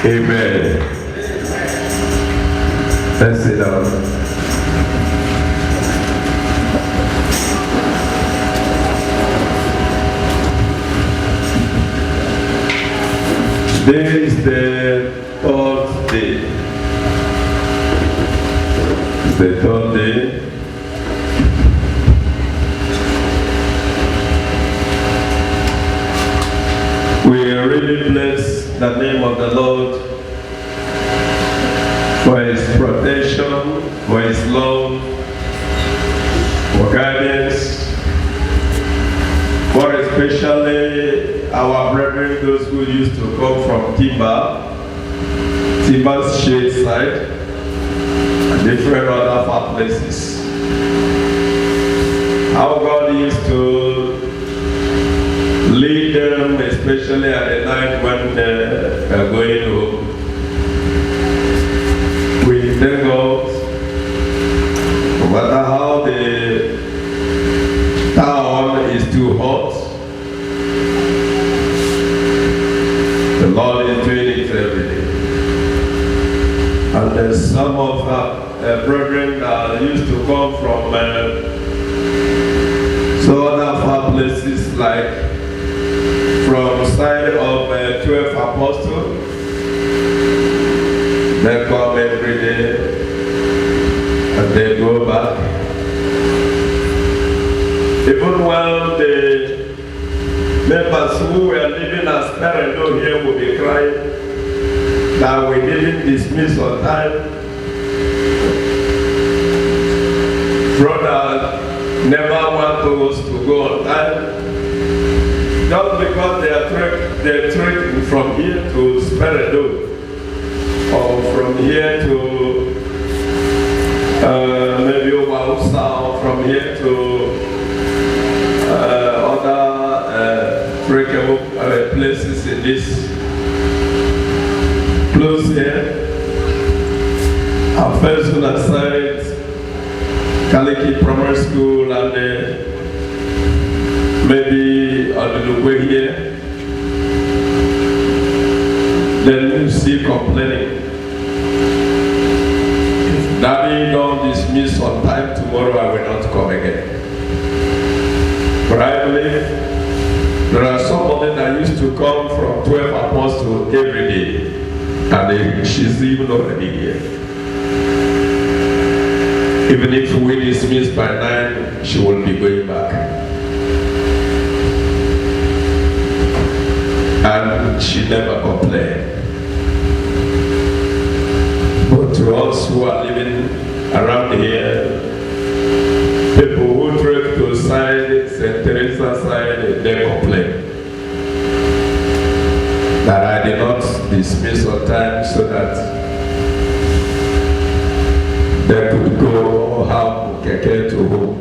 Amen. Let's sit down. Today is the third day. It's the third day. We really bless the name of the Lord for His protection, for His love, for guidance, for especially our brethren, those who used to come from Timber's shade side, and different other far places. How God used to lead them, especially at the night when they are going home. We thank God, no matter how the town is too hot, the Lord is doing it every day. And there's some of our brethren that used to come from some other far places, like from side of 12 apostles. They come every day and they go back. Even when the members who were living as parents here will be crying that we didn't dismiss on time. Brother never want us to go on time. Just because they're trekking from here to Speredo, or from here to maybe Wausa, or from here to other trekkable places in this close here. Our first one aside Kaliki Primary School and maybe on the way here, then you see complaining. If Daddy don't dismiss on time tomorrow, I will not come again. But I believe there are somebody that used to come from 12 apostles every day, and she's even already here. Even if we dismiss by 9, she will be going back. And she never complained. But to us who are living around here, people who trek to side, St. Teresa side, they complain that I did not dismiss on time so that they could go have keke to home.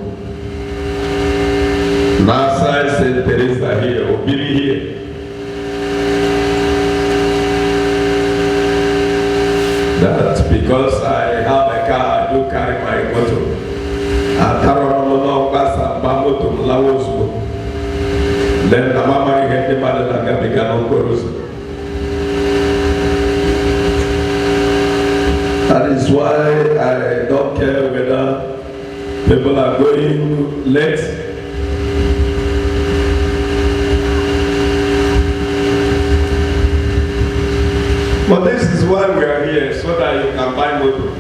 Now side St. Teresa here, Obiri here. That's because I have a car, I do carry my motor. Then the mama get the mother that began on chorus. That is why I don't care whether people are going late. But this is why we are here, so that you can buy motor.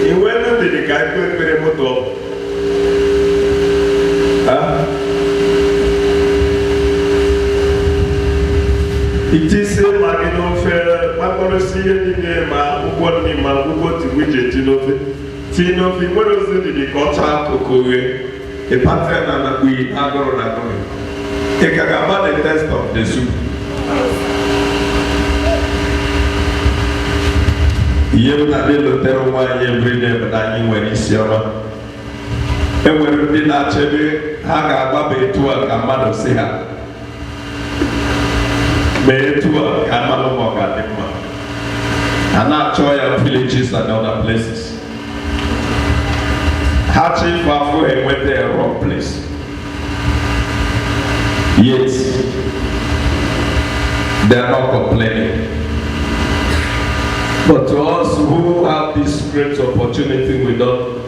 In when did the guy put the motor? It is a magino fair, my policy in the what me, my what to widget, Tinofi, what was it? The contract to Korea, a pattern and we are going to take about the test of the soup. You not be able to tell why every day, but I knew when it's your and when we did not tell you, I got baby to a command of Seha. May to a command of Mogadima. And not joy of villages and other places. Hachi Fafu and went there wrong place. Yes. They are not complaining. But to us who have this great opportunity, we don't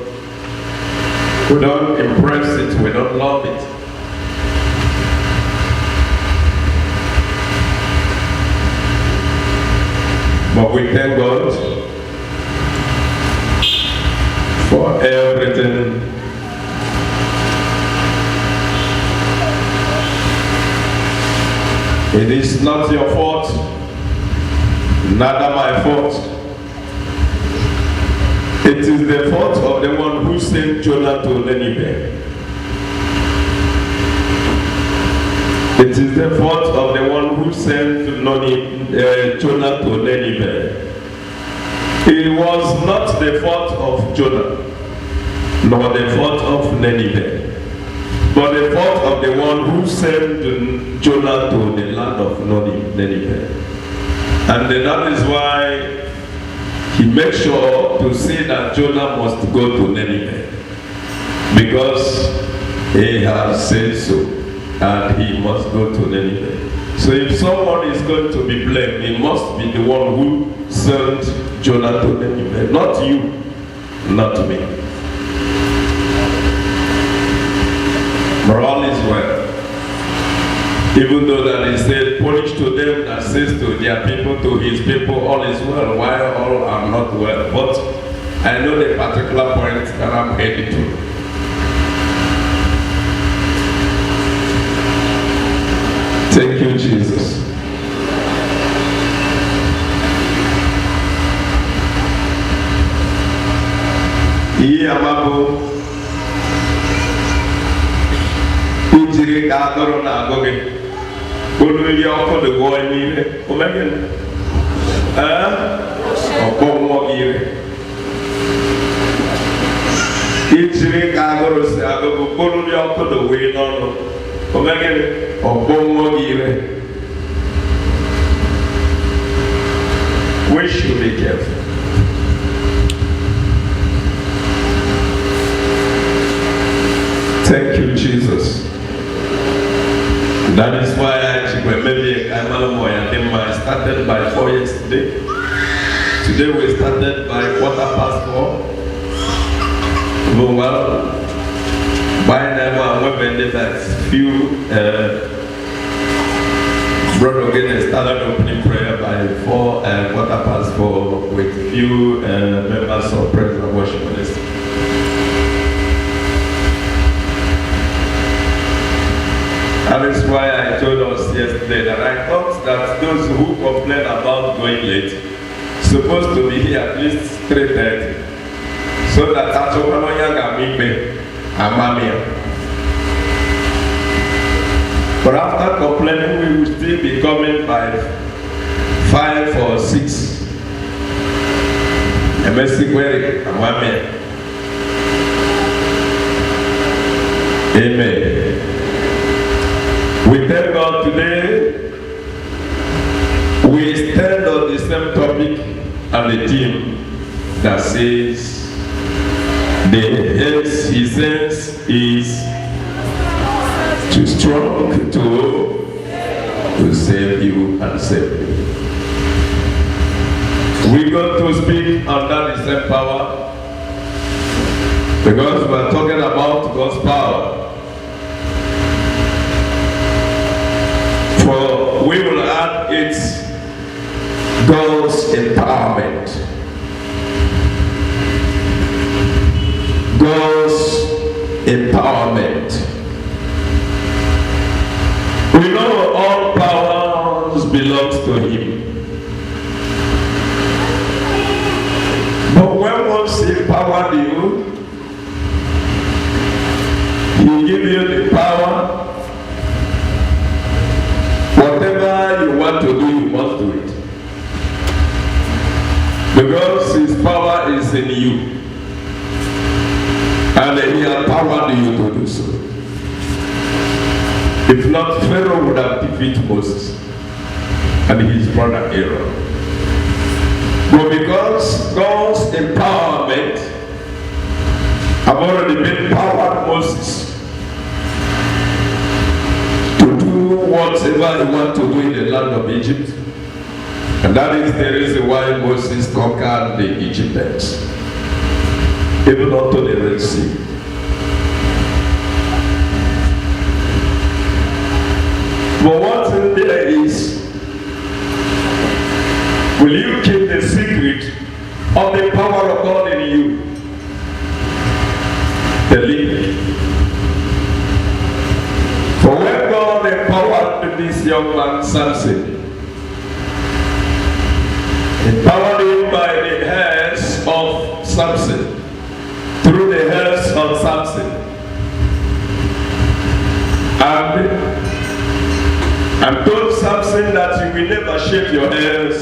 impress it, we don't love it. But we thank God for everything. It is not your fault, neither my fault. It is the fault of the one who sent Jonah to Nineveh. It is the fault of the one who sent Jonah to Nineveh. It was not the fault of Jonah, nor the fault of Nineveh, but the fault of the one who sent Jonah to the land of Nineveh. And that is why he makes sure to say that Jonah must go to Nineveh, because he has said so, and he must go to Nineveh. So if someone is going to be blamed, it must be the one who sent Jonah to Nineveh, not you, not me. Morale is well. Even though that he said, punish to them that says to their people, to his people, all is well, while all are not well. But I know the particular point that I'm heading to. Thank you, Jesus. Ijiri ka agụrụ na-agụ gị olu ihe ọkụ dị gụọ n'ire omegịnị ọkpọ mmụọ gị ire ijiri ka agụrụ si agụgụ olu ihe ọkụ dị wee n'ọnụ omegịnị ọkpọ mmụọ gị ire. We should be careful. Thank you, Jesus. That is why I started by 4 yesterday. Today we started by 4:15. Well, by now I'm ended that few brother again started opening prayer by 4:15 with few members of praise and worship ministry. That is why I told us yesterday that I thought that those who complain about going late supposed to be here at least 3:30, so that but after complaining, we will still be coming by 5 or 6. Amen. We thank God today. We stand on the same topic and the theme that says the essence is too strong to save you and save me. We're going to speak under the same power because we're talking about God's power. For we will add its God's empowerment. God's empowerment. We know all powers belongs to Him. But when once He empowered you, He give you the power. Whatever you want to do, you must do it. Because His power is in you. And He empowered you to do so. If not, Pharaoh would have defeated Moses and his brother Aaron. But because God's empowerment have already empowered Moses to do what whatsoever he wanted to do in the land of Egypt. And that is the reason why Moses conquered the Egyptians, even unto the Red Sea. But one thing there is, will you keep the secret of the power of God in you? The link. For when God empowered this young man Samson, empowered him by the hands of Samson, through the hands of Samson, and told Samson that you will never shake your hands,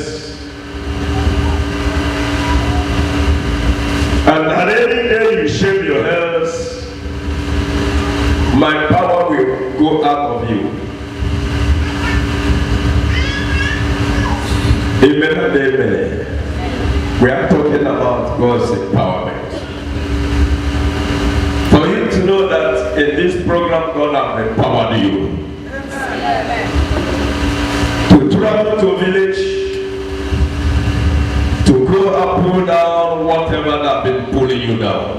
and at any day you shake your hands, my power will go out of you. Amen and amen. We are talking about God's empowerment. For you to know that in this program God has empowered you to travel to a village, to go up, pull down whatever that has been pulling you down,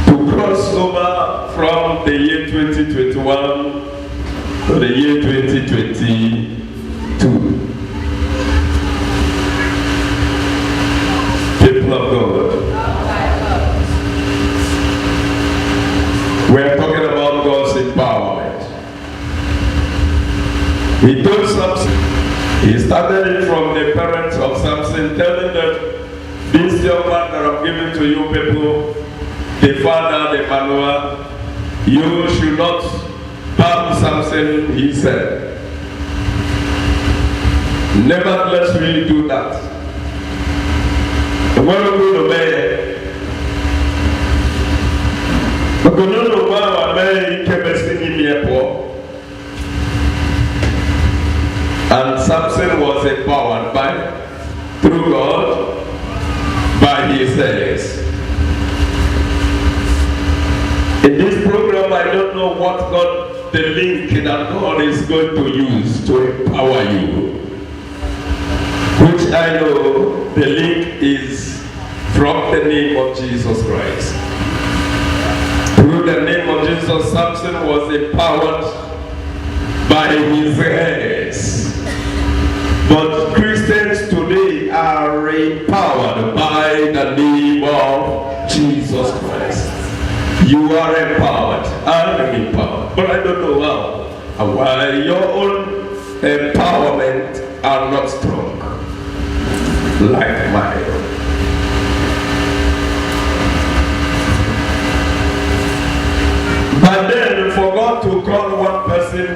to cross over from the year 2021 to the year 2022. People of God, we're talking about God's empowerment. He told Samson, he started it from the parents of Samson, telling them, this young man that I'm giving to you people, the father, the Manoah, you should not harm Samson, he said. Nevertheless, we do that. When we go to bed, and Samson was empowered through God by his hands. In this program, I don't know what God, the link that God is going to use to empower you. Which I know the link is from the name of Jesus Christ. Through the name of Jesus, Samson was empowered by his hands. But Christians today are empowered by the name of Jesus Christ. You are empowered. I am empowered. But I don't know how and why your own empowerment are not strong like mine. But then for God to call one person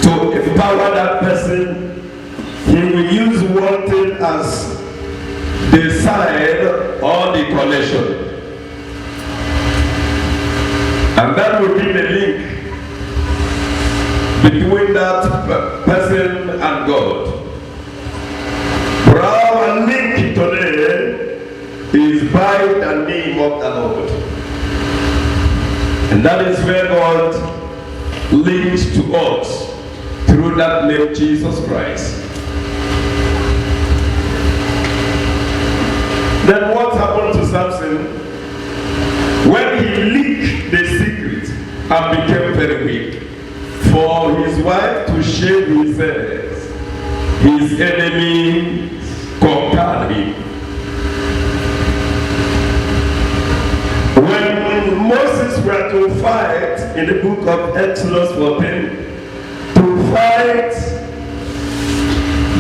to empower that person, he will use one thing as the sign or the connection. And that will be the link between that person and God. For our link today is by the name of the Lord. And that is where God links to us through that name, Jesus Christ. Then what happened to Samson? When he leaked the secret and became very weak, for his wife to shave his head, his enemy conquered him. When Moses were to fight in the book of Exodus 14, to fight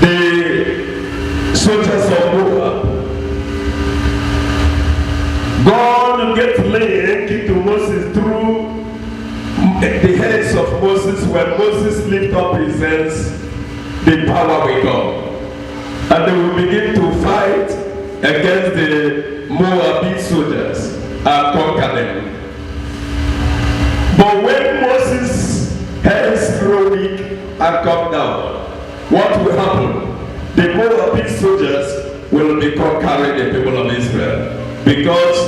the soldiers of Moab, God gave link to Moses through the hands of Moses. When Moses lifted up his hands, the power will come. And they will begin to fight against the Moabite soldiers and conquer them. But when Moses' hands grow weak and come down, what will happen? The Moabite soldiers will be conquering the people of Israel. Because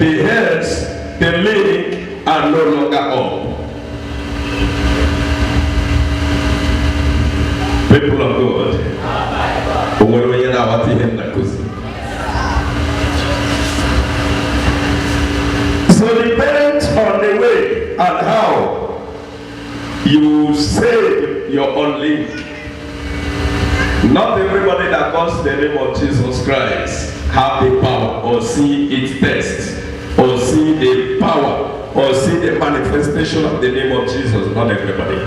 the hands, the leg are no longer up. People of God. So depends on the way and how you save your own life. Not everybody that calls the name of Jesus Christ have the power or see its test or see the power or see the manifestation of the name of Jesus. Not everybody.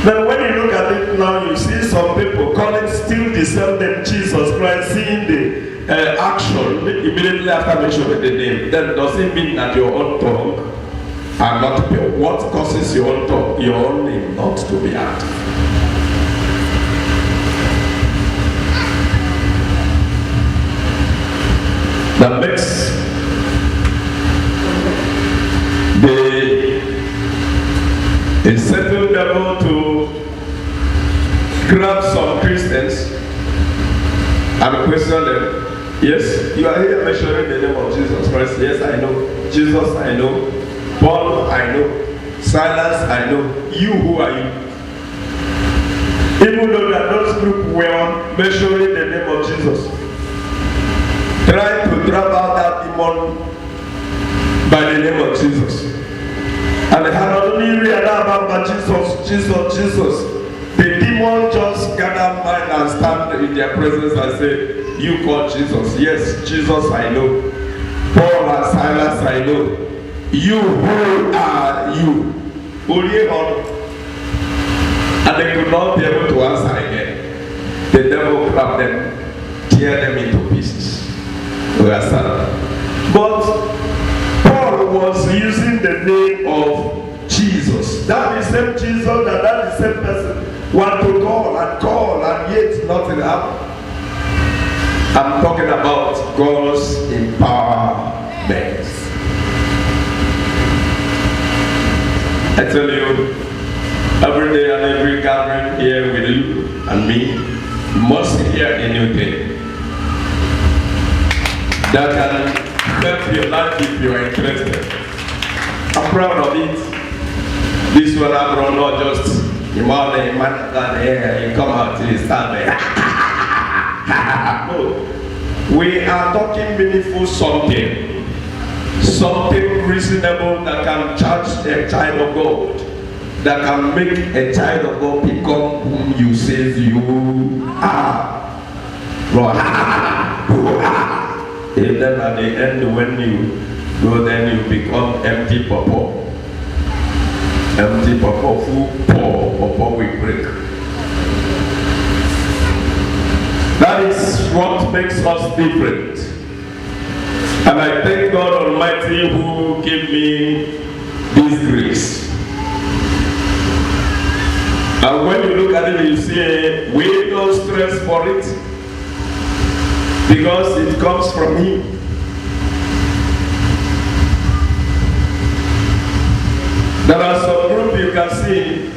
But when you look at it now, you see some people calling still the same name Jesus Christ, seeing the action immediately after mentioning the name. Then does it mean that your own tongue are not pure? What causes your own tongue, your own name not to be active? That makes a certain devil to grab some Christians and question them. Yes, you are here mentioning the name of Jesus Christ. Yes, I know. Jesus, I know. Paul, I know. Silas, I know. You, who are you? Even though that those groups were mentioning the name of Jesus, trying to drive out that demon by the name of Jesus. And they had only realized about Jesus. The demon just gather mind and stand in their presence and say, you call Jesus. Yes, Jesus I know. Paul and Silas I know. You, who are you? And they could not be able to answer again. The devil grabbed them, tear them into pieces. But Paul was using the name of Jesus. That is the same Jesus, that the same person want to call and yet nothing happened. I'm talking about God's empowerment. I tell you, every day and every gathering here with you and me, you must hear a new thing that can help your life if you are interested. I'm proud of it. This one I brought not just the morning, man, you come out to the stand there. No. We are talking meaningful something reasonable that can charge a child of God, that can make a child of God become whom you say you are. Lord, and then at the end, when you go, then you become empty papa. Empty papa, full papa will break. That is what makes us different. And I thank God Almighty who gave me this grace. And when you look at it, you see, we don't stress for it, because it comes from Him. There are some groups you can see,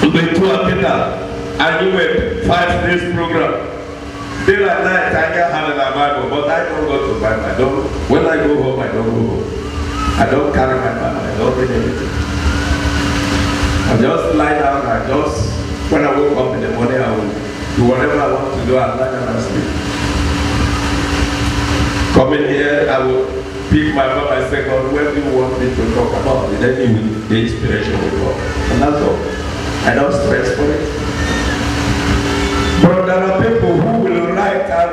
the 2 and you went 5 days program. Day and night, I can have a Bible, but I don't go to Bible. When I go home, I don't go home. I don't carry my Bible. I don't read anything. I just lie down. When I wake up in the morning, I will do whatever I want to do. I lie down and sleep. Coming here, I will pick my Bible and say, God, where do you want me to talk about? And then the inspiration will come. And that's all. I don't stress for it. But there are people who will write and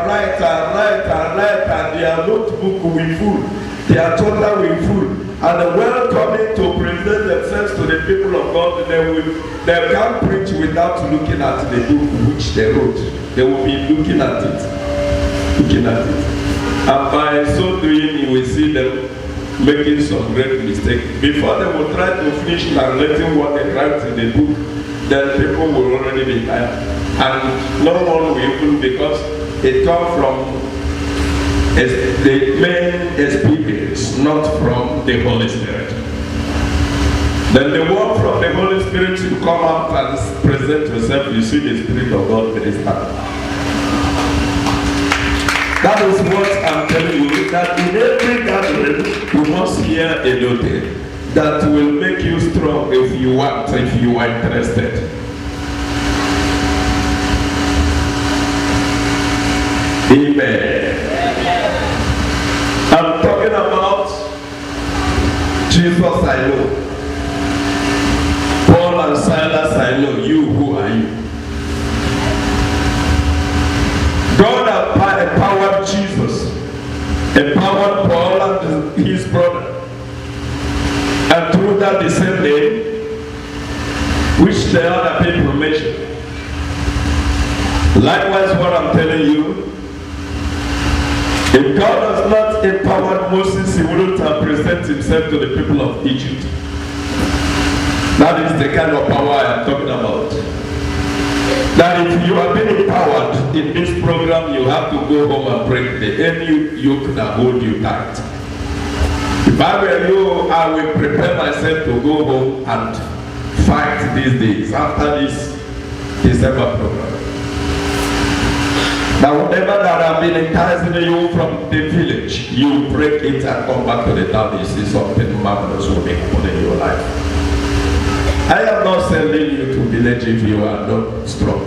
their notebook will be full, their journal will be full, and welcoming to present themselves to the people of God, they can't preach without looking at the book which they wrote. They will be looking at it. And by so doing, you will see them making some great mistakes. Before they will try to finish narrating what they write in the book, then people will already be tired. And no one will even, because it comes from the main experience, not from the Holy Spirit. Then the word from the Holy Spirit will come out and present yourself. You see the Spirit of God minister. That is what I'm telling you, that in every gathering, you must hear a new thing that will make you strong. If you want, if you are interested. Amen. I'm talking about Jesus I know. Paul and Silas I know. You, who are you? God empowered Jesus, empowered Paul and his brother, and through that the same name which the other people mentioned. Likewise, what I'm telling you, if God has not empowered Moses, he wouldn't have presented himself to the people of Egypt. That is the kind of power I am talking about. That if you have been empowered in this program, you have to go home and break any yoke that hold you tight. If I were you, I will prepare myself to go home and fight these days after this December program. Now whatever that have been enticing you from the village, you break it and come back to the town. You see something marvelous will be happening in your life. I am not sending you to village if you are not strong.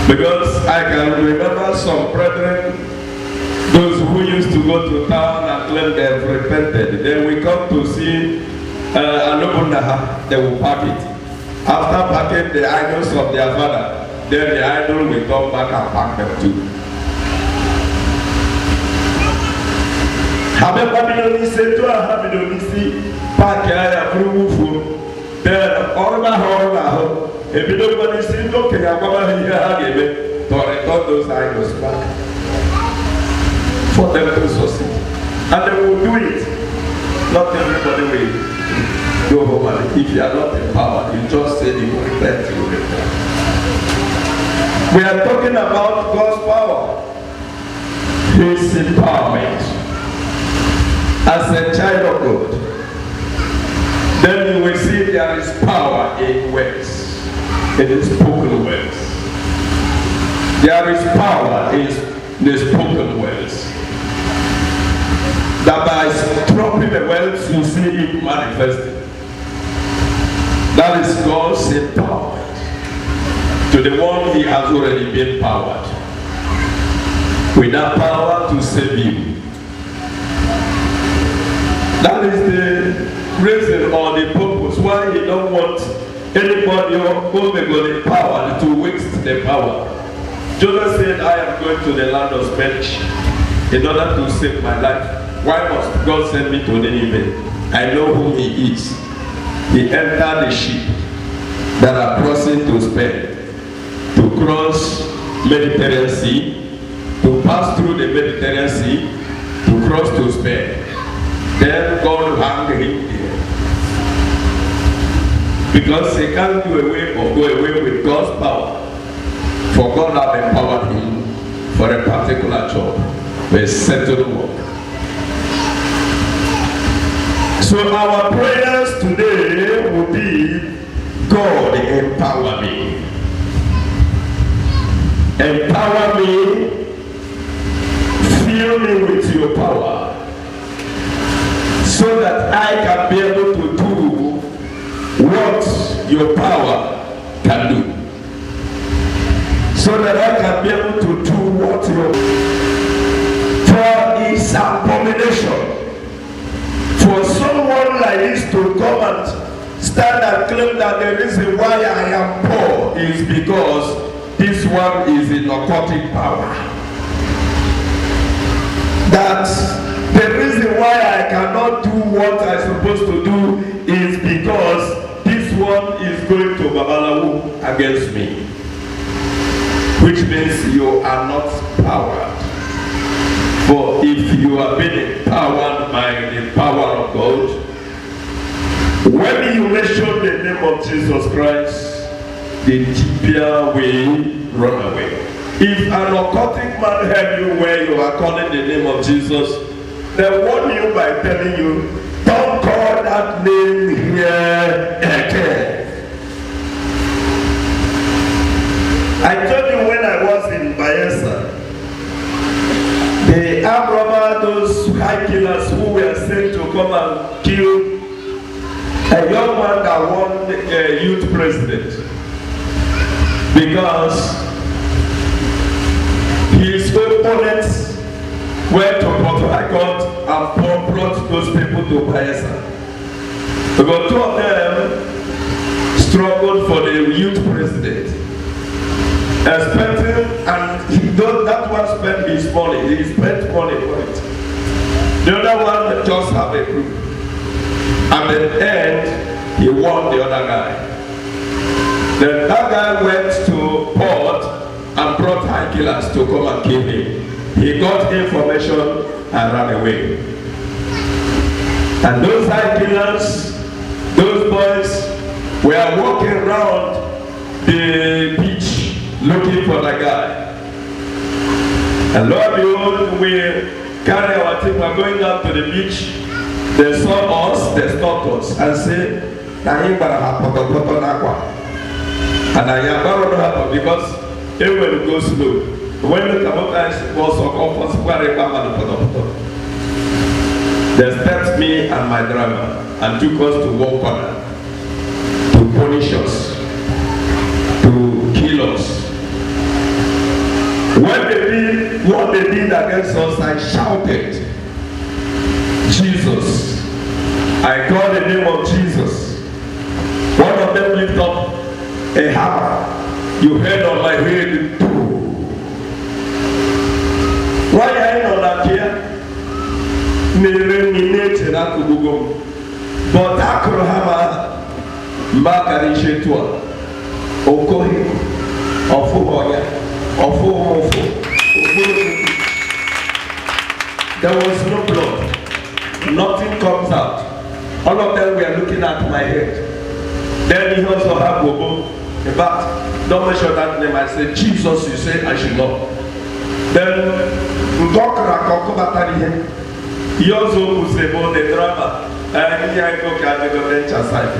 Because I can remember some brethren, those who used to go to town and claim they have repented. Then we come to see Anubunaha, they will pack it. After packing the idols of their father, then the idol will come back and pack them too. Then all if you don't want to see, okay, I'm going to return those idols back for them to succeed. And they will do it. Not everybody will go home and if you are not empowered, you just say you will repent, you will repent. We are talking about God's power, His empowerment as a child of God. Then you will see there is power in words, in spoken words. There is power in the spoken words. That by dropping the words, you see it manifesting. That is God's empowerment to the one He has already been empowered with that power to save you. That is the reason or the purpose why He don't want anybody who empowered to waste the power. Jonah said, I am going to the land of Spanish in order to save my life. Why must God send me to Nineveh? I know who He is. He entered the ship that are crossing to Spain, to cross Mediterranean Sea, to pass through the Mediterranean Sea, to cross to Spain. Then God hung him there. Because he can't do away or go away with God's power. For God has empowered him for a particular job, for a certain work. So our prayers today will be, God empower me. Empower me. Fill me with your power. So that I can be able to do what your power can do. So that I can be able to do what your... For it's abomination for someone like this to come and stand and claim that the reason why I am poor is because this one is in occultic power. That the reason why I cannot do what I'm supposed to do is because this one is going to Babalawu against me. Which means you are not powered. For if you have been empowered by the power of God, when you mention the name of Jesus Christ, the Tibia will run away. If an occultic man heard you where you are calling the name of Jesus, they warn you by telling you, don't call that name here again. I told you when I was in Bayelsa, the armed robbers, those high killers who were sent to come and kill A young man that won a youth president because his opponents went to Port Harcourt and brought those people to Bayelsa. Because two of them struggled for the youth president. That one spent his money. He spent money for it. The other one just have a group. At the end, he won the other guy. Then that guy went to port and brought high killers to come and kill him. He got information and ran away. And those high killers, those boys were walking around the beach looking for the guy. And lo and behold, we carry our team, we're going out to the beach. They saw us, they stopped us and said, and I am going to happen because it will go slow. When the Kabota was they stepped me and my driver and took us to one corner to punish us, to kill us. When they did what they did against us, I shouted, Jesus. I called the name of Jesus. One of them lifted up a hammer. You heard on my head. Why are you not here? But Akrahama Makarishetua Okohi Ofuoya Ofuomofo. There was no blood. Nothing comes out. All of them were looking at my head. Then he also had Bobo. In fact, don't mention that name. I said, Jesus, you say I should not. Then he also was about the drama. And he had to go venture side.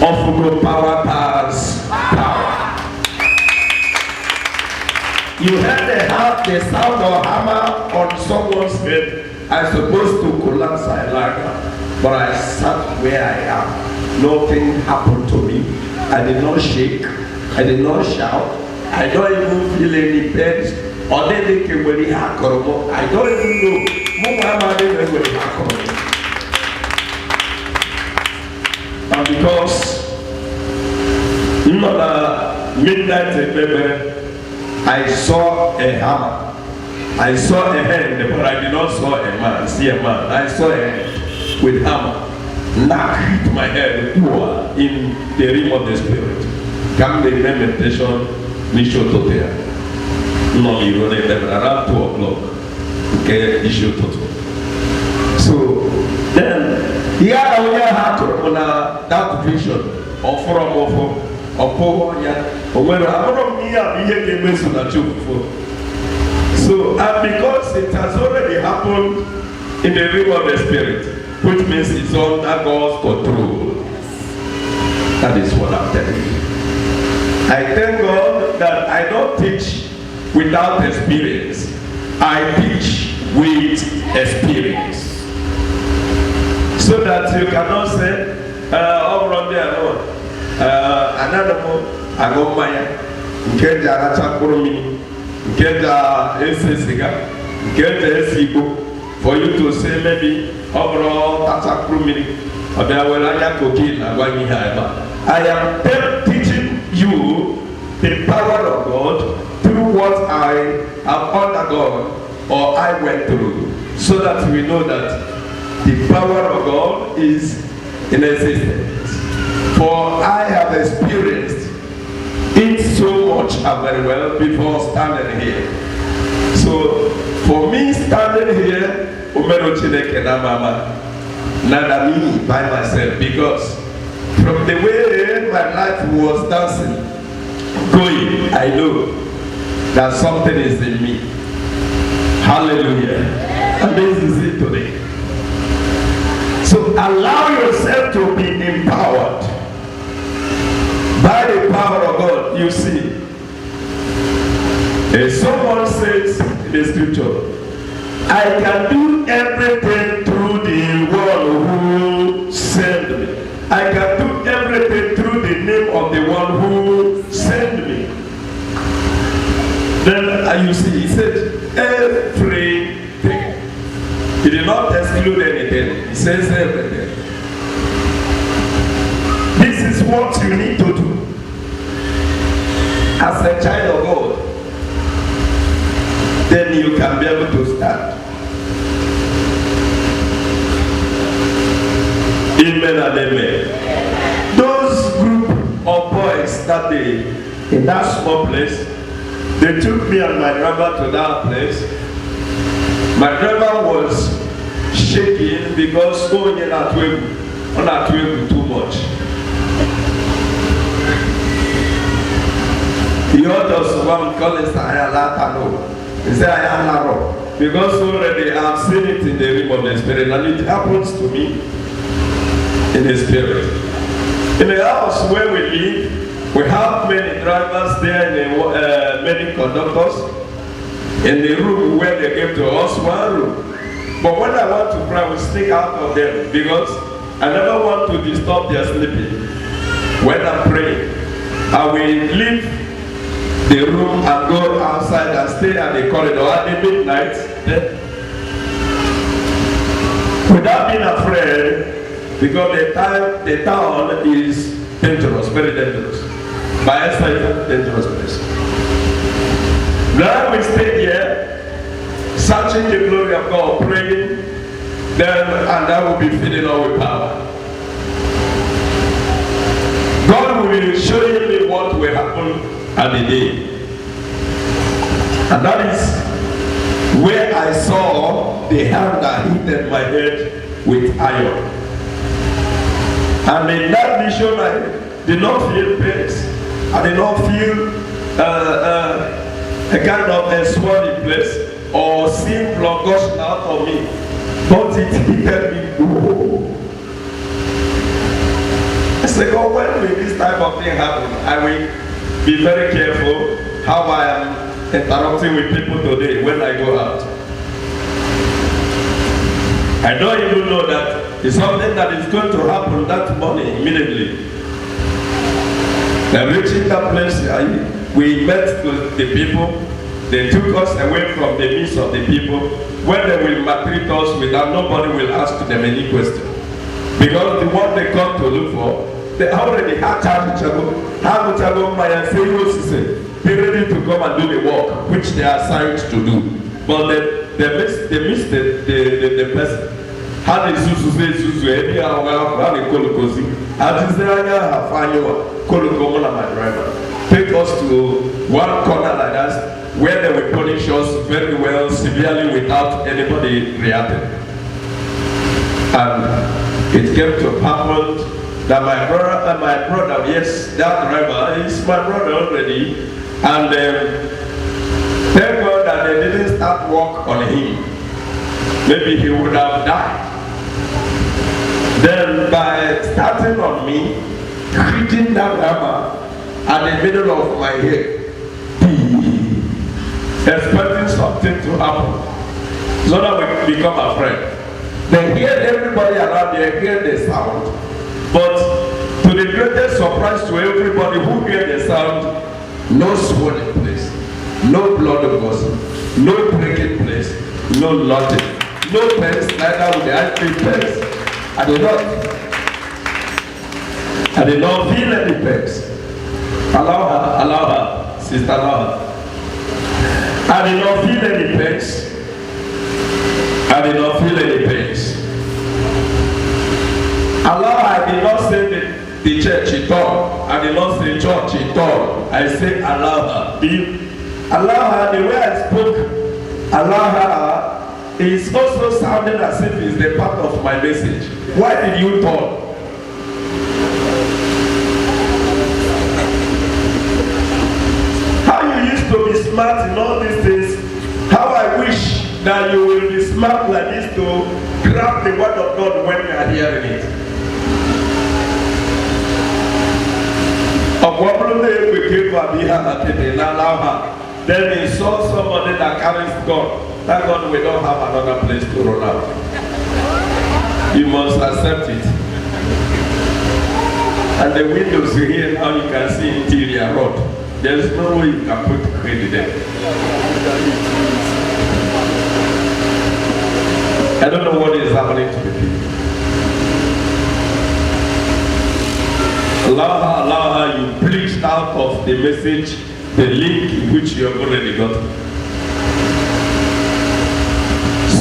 Of power pass power. You heard the sound of hammer on someone's head. I'm supposed to collapse like that. But I sat where I am. Nothing happened to me. I did not shake. I did not shout. I don't even feel any pain. Or they came when he had Koromo. I don't even know. And because midnight I saw a hammer. I saw a hand, but I did not see a man. I saw a hand with hammer. Knock hit my head in the realm of the spirit. Come the meditation, Nisho Totea. No, you run it around 2 o'clock. Okay, Nisho Toto. So then, yeah, we have on that vision of from of Pohoya, or when I don't be so, and because it has already happened in the realm of the spirit, which means it's under God's control. That is what I'm telling you. I thank God that I don't teach without experience. I teach with experience. So that you cannot say, all around there, no. Another one, I go Maya, get the Arachakurumi, get the Esiga, get the Esigo, for you to say maybe overall Tatakurumi, or there will I cocaine and going here. I am teaching you the power of God through what I have undergone or I went through, so that we know that the power of God is in existence. For I have experienced it so much and very well before standing here. So for me standing here, not me by myself, because from the way my life was dancing, going, I know that something is in me. Hallelujah. And this is it today. So allow yourself to be empowered by the power of God. You see, if someone says in the scripture, I can do everything through the one who sent He says everything. This is what you need to do as a child of God. Then you can be able to stand. Amen and amen. Those group of boys that day in that small place, they took me and my driver to that place. My driver was shaking because going in at too much. He heard us one calling Sahalatano. He said, I am Laro. Because already I've seen it in the realm of the spirit, and it happens to me in the spirit. In the house where we live, we have many drivers there, many conductors. In the room where they gave to us, one room. But when I want to pray, we sneak out of them because I never want to disturb their sleeping. When I'm praying, I will leave the room and go outside and stay at the corridor at the midnight. Without being afraid, because the town is dangerous, very dangerous. Bayelsa is a dangerous place. Now we stay here, searching the glory of God, praying, then and that will be filling all with power. God will show me what will happen at the day. And that is where I saw the hand that hit my head with iron. And in that vision, I did not feel pains. I did not feel a kind of a swelling place or seeing blood gushing out of me. But it hit me. Whoa. I said, God, when will this type of thing happen? I will be very careful how I am interacting with people today when I go out. I don't even know that it's something that is going to happen that morning immediately. And reaching that place, we met with the people. They took us away from the midst of the people where they will maltreat us without nobody will ask them any question. Because the one they come to look for, they already had time to go. How to go, my say, be ready to come and do the work which they are assigned to do. But they missed the person. How they Zuzu, every hour, how they call Kozi. How they say, my driver. Take us to one corner like that where they will punish us very well, severely, without anybody reacting. And it came to happen that my brother, yes, that driver is my brother already, and thank God that they didn't start work on him. Maybe he would have died. Then by starting on me, hitting that hammer at the middle of my head, expecting something to happen, so that we become afraid. They hear everybody around, they hear the sound, but to the greatest surprise to everybody who hear the sound, no swollen place, no blood vessel, no breaking place, no nothing, no pains, neither with the ice cream pains. I did not feel any pains. Allow her, sister, allow her. I did not feel any pains. I did not feel any pains. Allah, I did not say the church at all. I did not say church at all. I said Allah. Allah, the way I spoke, Allah is also sounding as if it's the part of my message. Why did you talk? How you used to be smart in all these things, how I wish that you will be smart like this to grab the word of God when you are hearing it. Then he saw somebody that carries God. Thank God we don't have another place to run out. You must accept it. And the windows here now you can see interior road. There is no way you can put credit there. I don't know what is happening to the people. Allow her, you preached out of the message, the link which you have already got.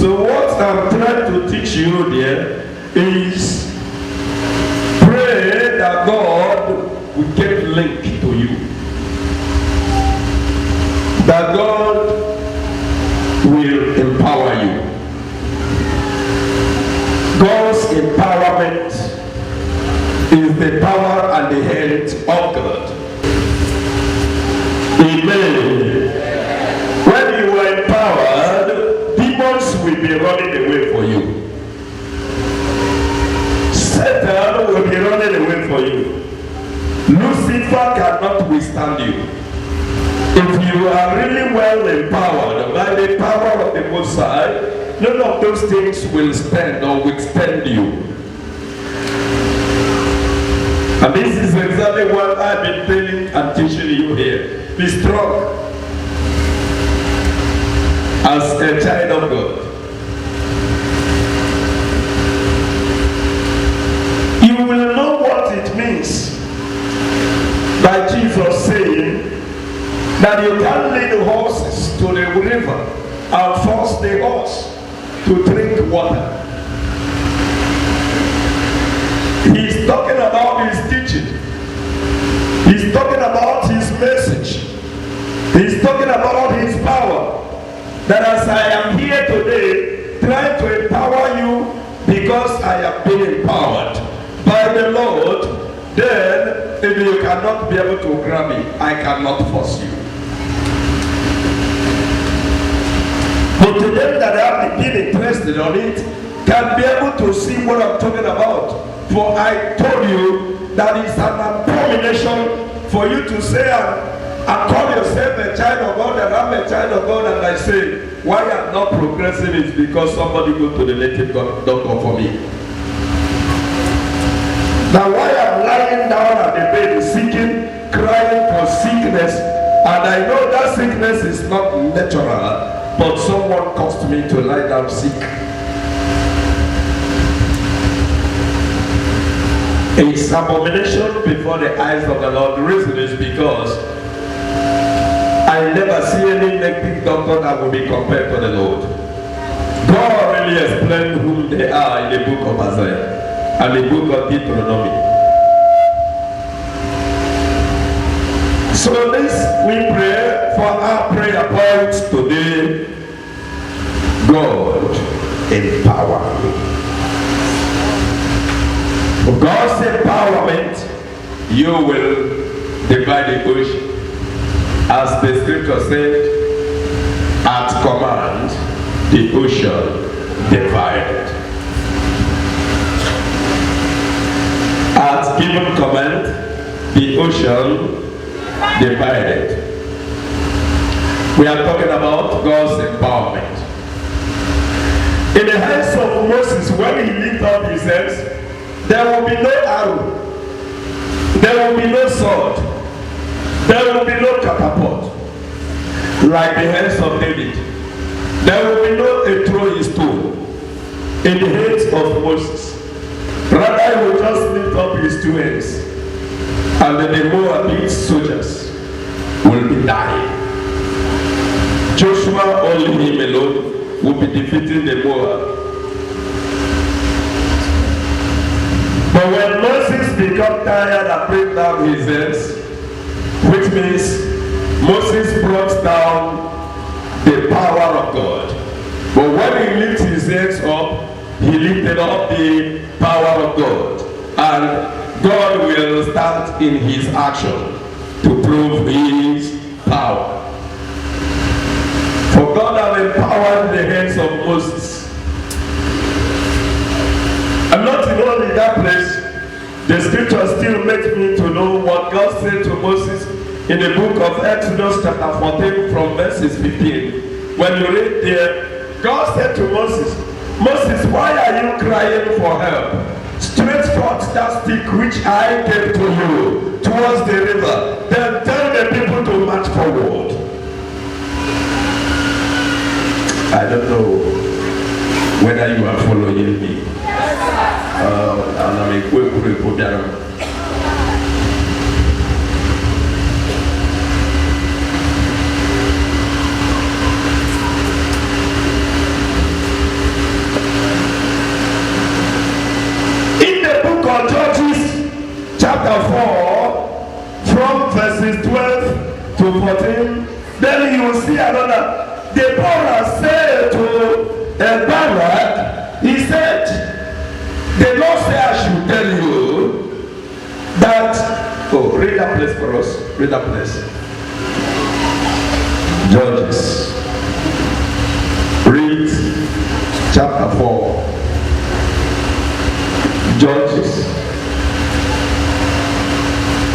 So what I'm trying to teach you there is pray that God will get linked to you. That God will empower you. God's empowerment is the power and the hand of God. Amen. When you are empowered, demons will be running away for you. Satan will be running away for you. Lucifer cannot withstand you. If you are really well empowered by the power of the Most High, none of those things will stand or withstand you. And this is exactly what I've been telling and teaching you here. Be strong as a child of God. You will know what it means by Jesus saying that you can't lead horses to the river and force the horse to drink water. He's talking about his teaching. He's talking about his message. He's talking about his power. That as I am here today, trying to empower you because I have been empowered by the Lord, then if you cannot be able to grab me, I cannot force you. But to them that have been interested on it, can be able to see what I'm talking about. For I told you that it's an abomination for you to say and call yourself a child of God, and I'm a child of God, and I say, why I'm not progressing is because somebody go to the native doctor for me. Now why I'm lying down at the bed seeking, crying for sickness, and I know that sickness is not natural, but someone caused me to lie down sick. It's abomination before the eyes of the Lord. The reason is because I never see any native doctor that will be compared to the Lord. God really explained who they are in the book of Isaiah and the book of Deuteronomy. So this we pray for our prayer points today. God empower me. For God's empowerment, you will divide the ocean. As the scripture said, at command, the ocean divided. At given command, the ocean divided. We are talking about God's empowerment. In the hands of Moses, when he lifted up his hands, there will be no arrow, there will be no sword, there will be no catapult, like the hands of David. There will be no a throwing stone in the hands of Moses. Rather, he will just lift up his two hands, and then the Moabite soldiers will be dying. Joshua, only him alone, will be defeating the Moab. But when Moses became tired and break down his hands, which means Moses brought down the power of God. But when he lifted his hands up, he lifted up the power of God. And God will start in his action to prove his power. For God has empowered the hands of Moses. And not only that place, the scripture still makes me to know what God said to Moses in the book of Exodus chapter 14 from verses 15. When you read there, God said to Moses, Moses, why are you crying for help? Stretch forth that stick which I gave to you towards the river. Then tell the people to march forward. I don't know whether you are following me. chapter 4, from verses 12 to 14, then you will see another. Deborah said to Barak, he said, the Lord said I should tell you that, oh, read that place for us, read that place. Judges. Read chapter 4. Judges.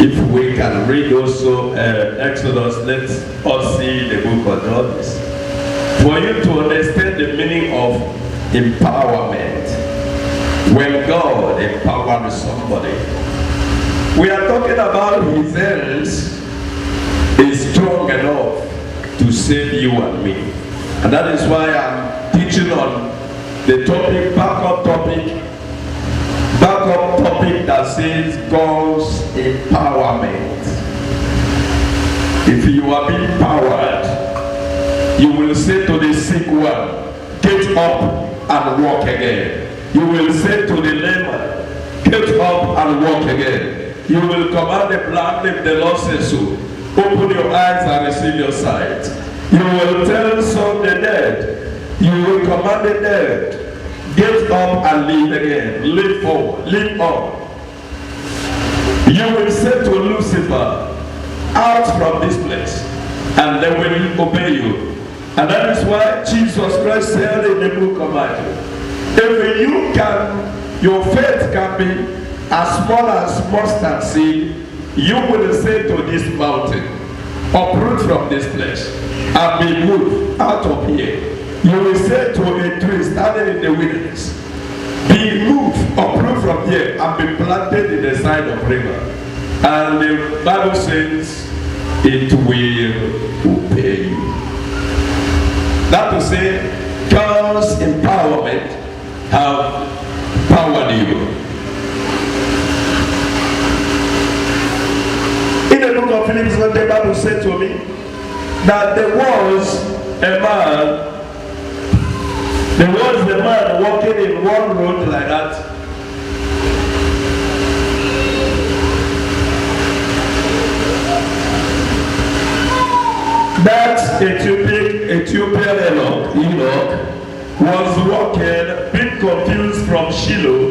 If we can read also Exodus, let us see the book of Judges. For you to understand the meaning of empowerment, when God empowers somebody, we are talking about his hands is strong enough to save you and me. And that is why I'm teaching on the topic, backup topic that says God's empowerment. If you are being powered, you will say to the sick one, get up and walk again. You will say to the lame, get up and walk again. You will command the blind if the Lord says so. Open your eyes and receive your sight. You will tell some the dead. You will command the dead, get up and live again. Live forward, live on. You will say to Lucifer, out from this place, and they will obey you. And that is why Jesus Christ said in the book of Matthew, if you can, your faith can be as small as mustard seed, you will say to this mountain, uproot from this place and be moved out of here. You will say to a tree standing in the wilderness, be moved, uproot from here and be planted in the side of river. And the Bible says it will obey you. That to say, God's empowerment have powered you. In the book of Philippians, the Bible said to me that there was a man walking in one road like that. That Ethiopian Enoch was walking, being confused from Shiloh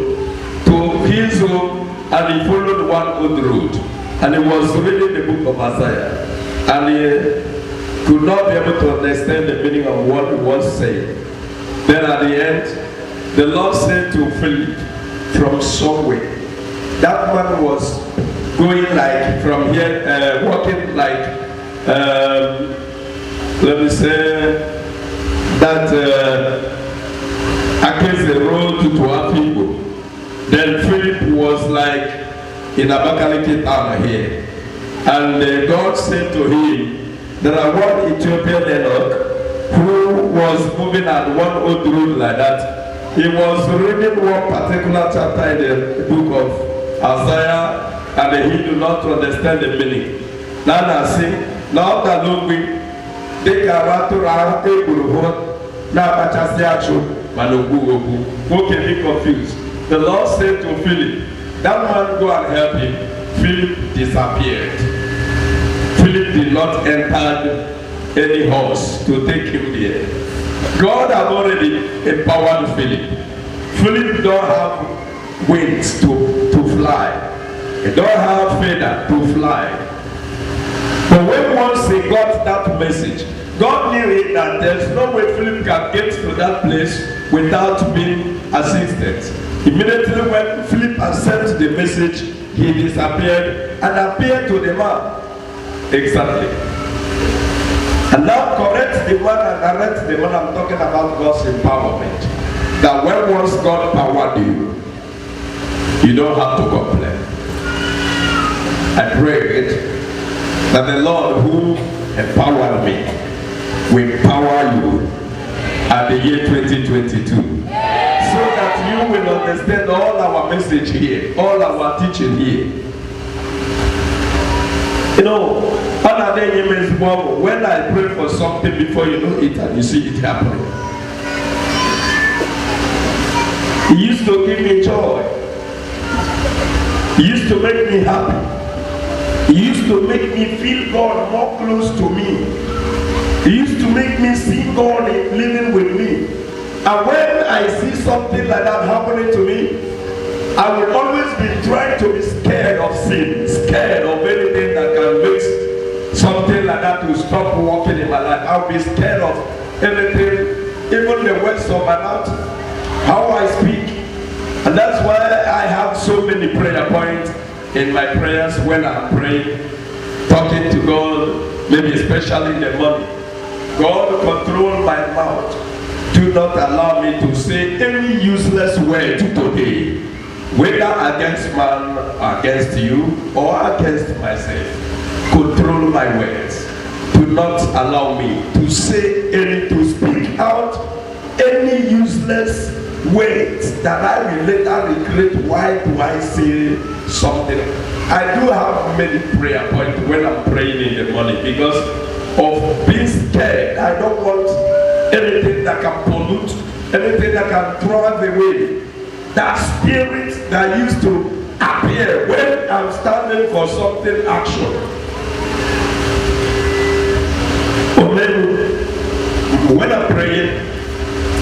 to his home, and he followed one old road. And he was reading the book of Isaiah, and he could not be able to understand the meaning of what he was saying. Then at the end, the Lord said to Philip from somewhere, that man was going like from here, walking like, let me say, that against the road to Afibo. Then Philip was like in Abakaliki town here. And God said to him, there are one Ethiopian Enoch who was moving at one old road like that. He was reading one particular chapter in the book of Isaiah, and he did not understand the meaning. Now I see, now that long we they can to our table, now I just who can be confused. The Lord said to Philip, that man go and help him. Philip disappeared. Philip did not enter any horse to take him there. God had already empowered Philip. Philip don't have wings to fly. He don't have feather to fly. But when once he got that message, God knew it that there's no way Philip can get to that place without being assisted. Immediately when Philip had sent the message, he disappeared and appeared to the man. Exactly. And now correct the man and direct the man. I'm talking about God's empowerment. That when once God powered you, you don't have to complain. I prayed that the Lord who empowered me will empower you at the year 2022. So that you will understand all our message here, all our teaching here. You know, when I pray for something before you know it and you see it happening, it used to give me joy. It used used to make me happy. He used to make me feel God more close to me. He used to make me see God living with me. And when I see something like that happening to me, I will always be trying to be scared of sin, scared of anything that can make something like that to stop working in my life. I'll be scared of anything, even the words of my mouth, how I speak. And that's why I have so many prayer points in my prayers when I'm praying, talking to God, maybe especially in the morning. God, control my mouth. Do not allow me to say any useless word today, whether against man, against you, or against myself. Control my words. Do not allow me to say any, to speak out any useless words that I will later regret. Why do I say something? I do have many prayer points when I'm praying in the morning because of being scared. I don't want anything that can pollute, anything that can drive away that spirit that used to appear when I'm standing for something action. Or maybe when I'm praying,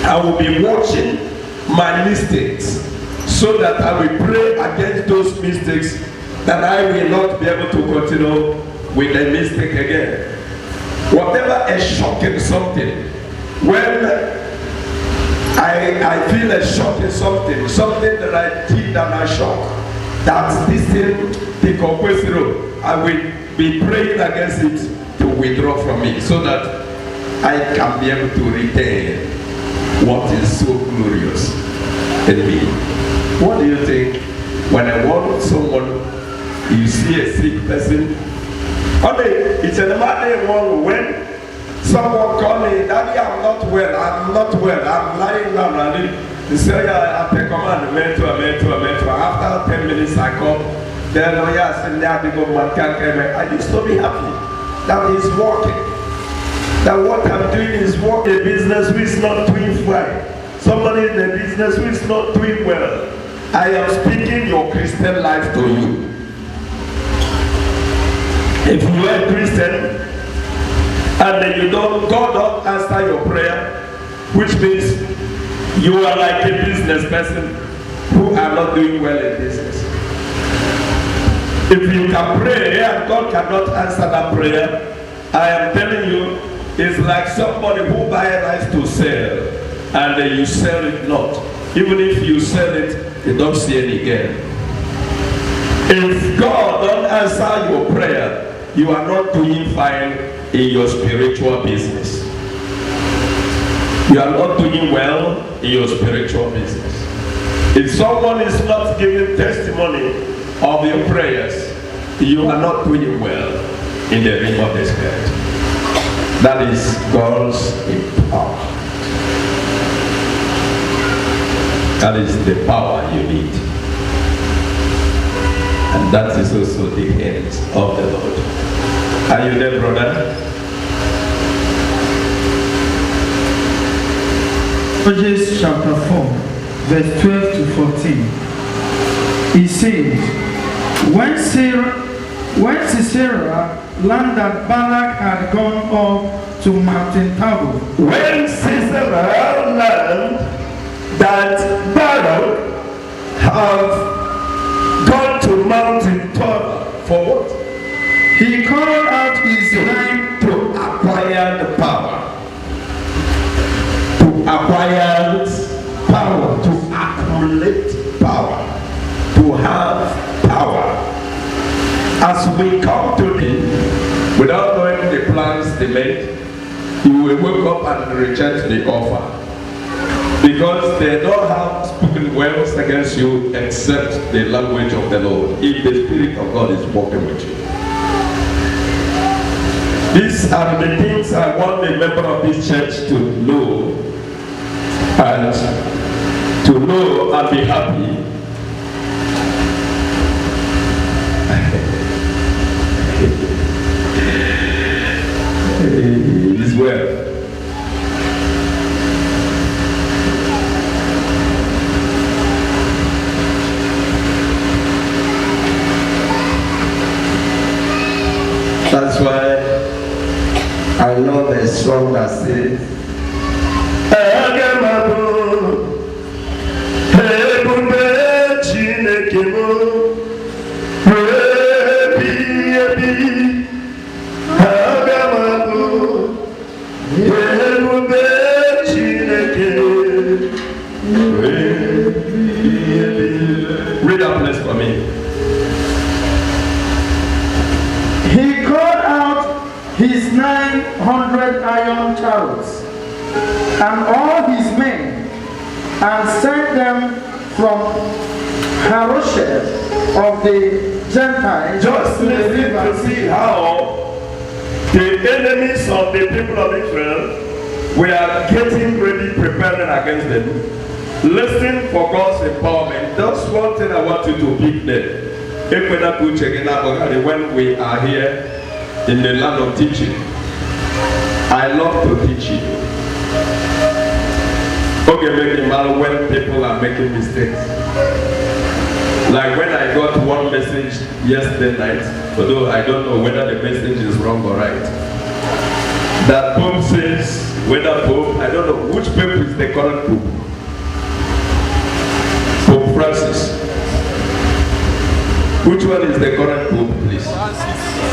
I will be watching my mistakes so that I will pray against those mistakes, that I will not be able to continue with the mistake again. Whatever is shocking something, when I feel a shock in something that I did that I shock, that this thing, I will be praying against it to withdraw from it so that I can be able to retain what is so glorious in me. What do you think when I want someone, you see a sick person? It's a matter one when someone call me, Daddy, I'm not well, I'm lying down and they say, yeah, I take command, mentor. After 10 minutes I come, then I used to be happy that he's working. That what I'm doing is work a business which is not doing well. Somebody in the business which is not doing well. I am speaking your Christian life to you. If you are a Christian and then God don't answer your prayer, which means you are like a business person who are not doing well in business. If you can pray and God cannot answer that prayer, I am telling you, it's like somebody who buys rice to sell and then you sell it not. Even if you sell it, you don't see any gain. If God don't answer your prayer, you are not doing fine in your spiritual business. You are not doing well in your spiritual business. If someone is not giving testimony of your prayers, you are not doing well in the realm of the Spirit. That is God's power. That is the power you need. And that is also the hands of the Lord. Are you there, brother? Judges chapter 4, verse 12 to 14. He said, when Sisera learned that Balak had gone up to Mountain Tabor. When Sisera learned that Balak had gone to Mountain Tabor, for what? He called out his name to acquire the power. To acquire power, to accumulate power, to have power. As we come to him, without knowing the plans they made, you will wake up and reject the offer. Because they don't have spoken words against you except the language of the Lord, if the Spirit of God is working with you. These are the things I want a member of this church to know, and to know and be happy. It is well. a song that says, Agamabo, Hebube Chinekemo, Ebi, Agamabo, Hebube Chinekemo. Read that place for me. He called out his 900 iron chariots and all his men and sent them from Harosheth of the Gentiles. Just listen to see how the enemies of the people of Israel were getting ready, preparing against them. Listen for God's empowerment. That's one thing I want you to pick there. When we are here in the land of teaching, I love to teach you. Okay, making mal when people are making mistakes. Like when I got one message yesterday night, although I don't know whether the message is wrong or right. That Pope says, whether Pope, I don't know which Pope is the current Pope. Pope Francis. Which one is the current Pope, please?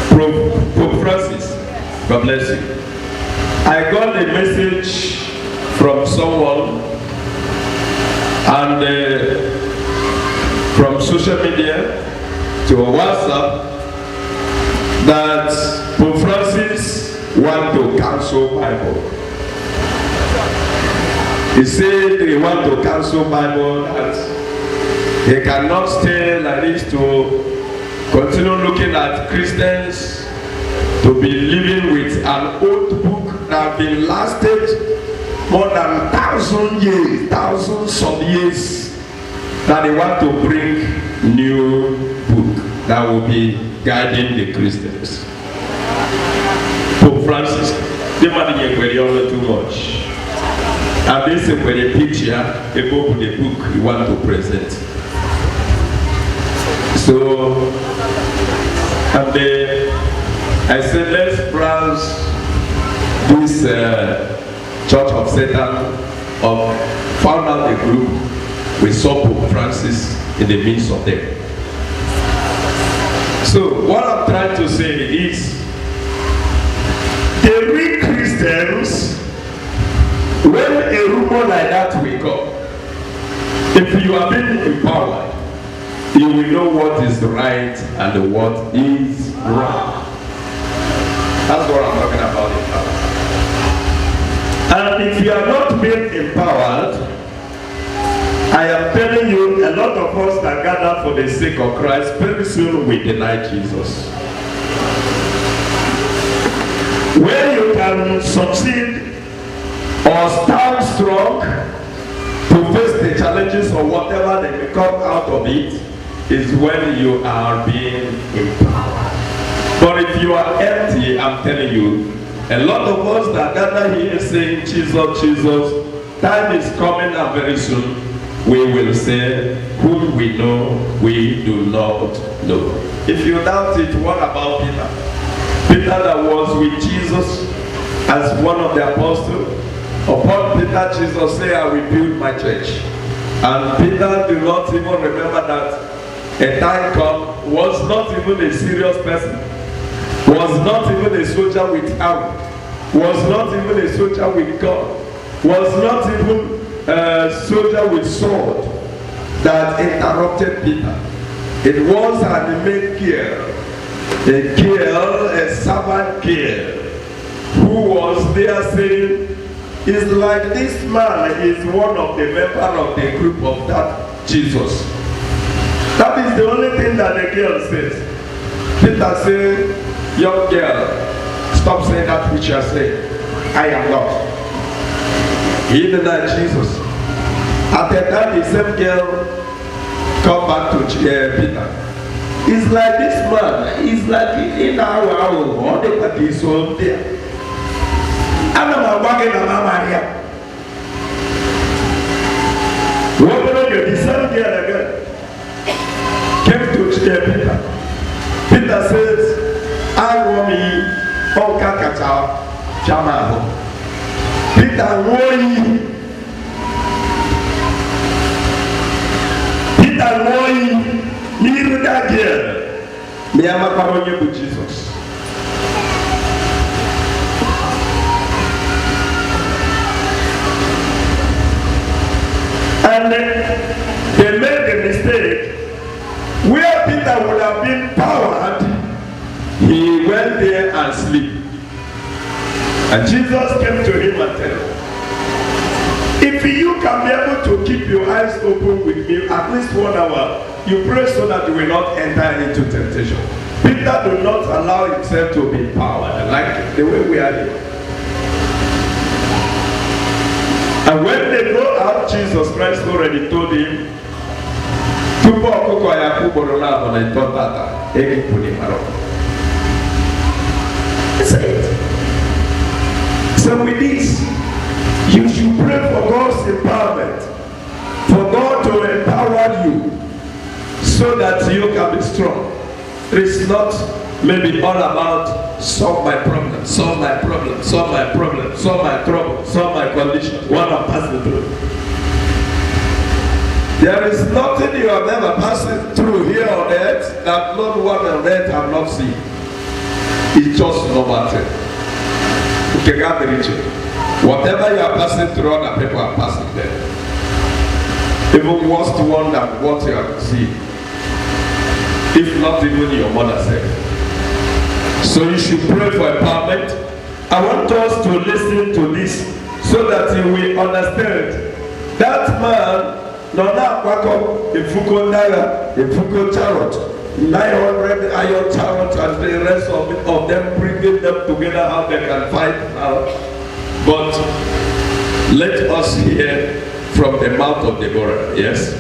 Pope Francis. God bless you. I got a message from someone and from social media to WhatsApp that Pope Francis want to cancel Bible. He said he want to cancel Bible, that he cannot stay like this to continue looking at Christians to be living with an old book that has been lasted more than 1,000 years, thousands of years, that they want to bring new book that will be guiding the Christians. Pope Francis, they might be too much. And this is where the picture about the book you want to present. So, and I said, let's browse this Church of Satan, found out the group. We saw Pope Francis in the midst of them. So, what I'm trying to say is, the real Christians, when a rumor like that will come, if you are being empowered, you will know what is right and what is wrong. That's what I'm talking about. And if you are not being empowered, I am telling you, a lot of us that gather for the sake of Christ, very soon we deny Jesus. When you can succeed or stand strong to face the challenges or whatever that may come out of it, is when you are being empowered. But if you are empty, I'm telling you, a lot of us that gather here saying Jesus, Jesus, time is coming and very soon we will say, whom we know, we do not know. If you doubt it, what about Peter? Peter that was with Jesus as one of the apostles. Upon Peter, Jesus said, I will build my church. And Peter did not even remember that a time come, was not even a serious person, was not even a soldier with arm, was not even a soldier with gun, was not even a soldier with sword that interrupted Peter. It was an maid girl, a servant girl, who was there saying, it's like this man is one of the members of the group of that Jesus. That is the only thing that the girl says. Peter said, young girl, stop saying that which you are saying. I am not. He denied Jesus. At the time, the same girl come back to Peter. It's like this man. It's like in our all the parties so there. I'm not walking on Maria. What about the same girl again? Came to Peter. Peter says, I want me, oh Kakata, fiamaho. Peter Nwoyi. Peter Nwoyi. N'iru that girl. Me amakwara onye bụ Jesus. And they made the mistake where Peter would have been powered, he went there and sleep. And Jesus came to him and said, if you can be able to keep your eyes open with me at least 1 hour, you pray so that you will not enter into temptation. Peter did not allow himself to be powered like the way we are here. And when they go out, Jesus Christ already told him, that's it. So with this, you should pray for God's empowerment, for God to empower you so that you can be strong. It's not maybe all about solve my problem, solve my problem, solve my problem, solve my trouble, solve my condition, what I'm passing through. There is nothing you have ever passed through here on earth that not one on earth have not seen. It's just normal thing. You can't reach it. Whatever you are passing through, other people are passing there. Even worse one than what you have seen. If not even your mother said. So you should pray for empowerment. I want us to listen to this so that you will understand. That man, Nona Kwako, a Fuko Naira, a Fuko Chariot, 900 iron chariots, and the rest of them bringing them together how they can fight now. But let us hear from the mouth of Deborah. Yes?